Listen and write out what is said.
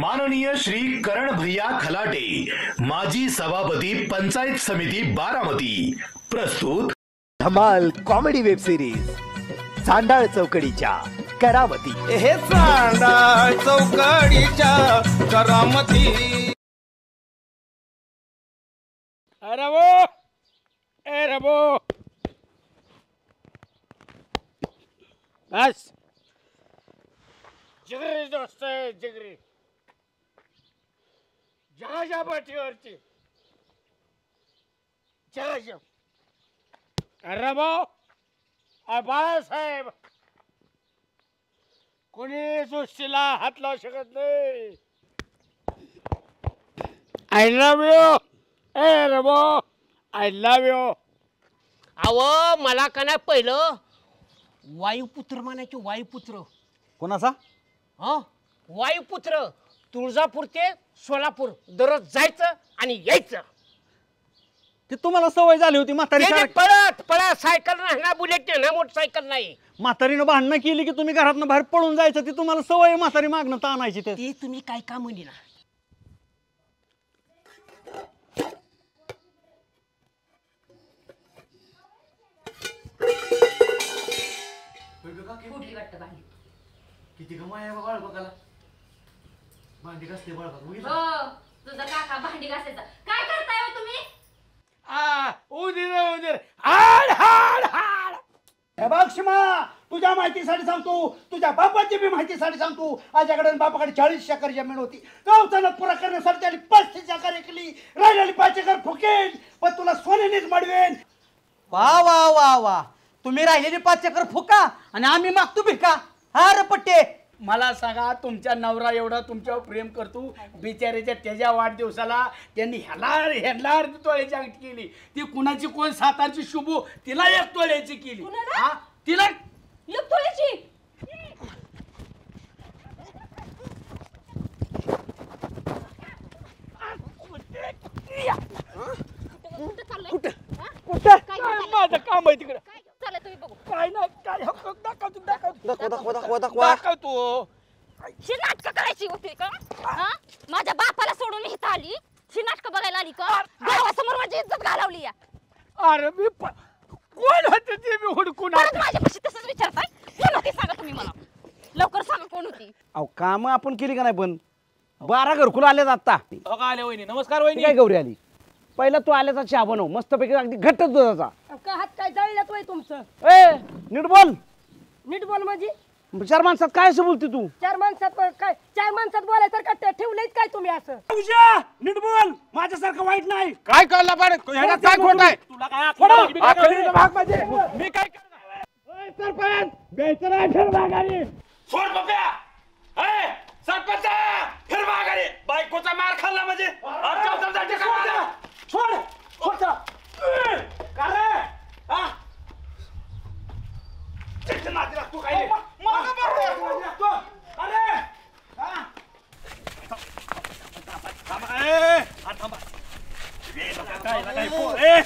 माननीय श्री करण भैया खलाटे, माजी सभापती पंचायत समिती बारामती, प्रस्तुत धमाल कॉमेडी वेब सिरीज चांडाळ चौकडीच्या करामती। हे चांडाळ चौकडीच्या करामती। अरे वो बस जिगरी दोस्त आहे, जिगरी जगाच्या पाठीवरची जगाच्या। अरे बाळासाहेब कोणी सृष्टीला हात लावू शकत नाही। आय लव्ह यू ए रबो, आय लव्ह यू। अहो मला का नाही पहिलं वायुपुत्र म्हणायचे, वायुपुत्र। कोणाचा? हा वायुपुत्र, तुळजापूर ते सोलापूर दररोज जायचं आणि यायचं। ते तुम्हाला सवय झाली होती म्हातारी पळत पळत, सायकल नाही ना, बुलेट नाही ना, मोटरसायकल नाही। म्हातारीनं भांडणं केली की तुम्ही घरातनं बाहेर पळून जायचं, ती तुम्हाला सवय म्हातारी मागणं ताणायची। ते तुम्ही काय का म्हणी ना। किती कमाई आहे बाळ बघायला। भांडी घासते बाळ बघ। हो तुझा काका भांडी घासायचा। काय करताय हो तुम्ही? उदीर हाड हाड हाड। हे बघ शिमा, तुझ्या माहितीसाठी सांगतो, तुझ्या बापाची बी माहितीसाठी सांगतो। आजच्याकडे बापाकडे 40 एकर जमीन होती। गावचा पुरा करण्यासाठी त्याने 35 एकर ऐकली, राहिलेली 5 एकर फुकेन, पण तुला सोन्यानेच मडवेन। वा वा वा वा, तुम्ही राहिलेली 5 एकर फुका आणि आम्ही मागतो भिका। हा रे पट्टे, मला सांगा, तुमच्या नवरा एवढा तुमच्यावर प्रेम करतो, बिचाऱ्याच्या त्याच्या वाढदिवसाला त्यांनी ह्याला तोळ्याची अंगठी केली। ती कुणाची कोण सातारची शुभू, तिला 1 तोळ्याची केली। तिला 1 तोळ्याची। माझं काम आहे तिकडे। चला तुम्ही बघू। काय नाही, काय दाखव तू। ही नाटकं करायची होती का? माझ्या बापाला सोडून इथं आली, ही नाटकं बघायला आली का? गावासमोर माझी इज्जत घालवली या। अरे मी कोण होते ते मी हुडकून परत माझ्यापाशी तसंच विचारताय? कोण होती सांगा तुम्ही मला, लवकर सांगा कोण होती। अहो काम आपण केली का नाही, पण 12 घरकुल आले आता। आले वहिनी, नमस्कार वहिनी। काय गौरी आली? पहिला तू आल्याचा चहा बनव, मस्तपैकी अगदी घट्ट दुधाचा। हात काय जळल्यात वय तुमचं? ए नीट बोल। नीट बोल म्हणजे 4 माणसात काय असं बोलते तू? 4 माणसात काय, 4 माणसात बोलायचं का ठेवलंय काय तुम्ही असं? तुझ्या नीट बोल, माझ्यासारखं वाईट नाही। काय कळलं पाहिजे ह्याच्यात काय खोट आहे? तुला काय भाग माझे मी काय करणार? सरपंच बेचरा फिर माघारी सोड बप्या। सरपंच फिर माघारी, बायकोचा मार खाल्ला म्हणजे सोड सोड का रे? नादी लागतो काय? अरे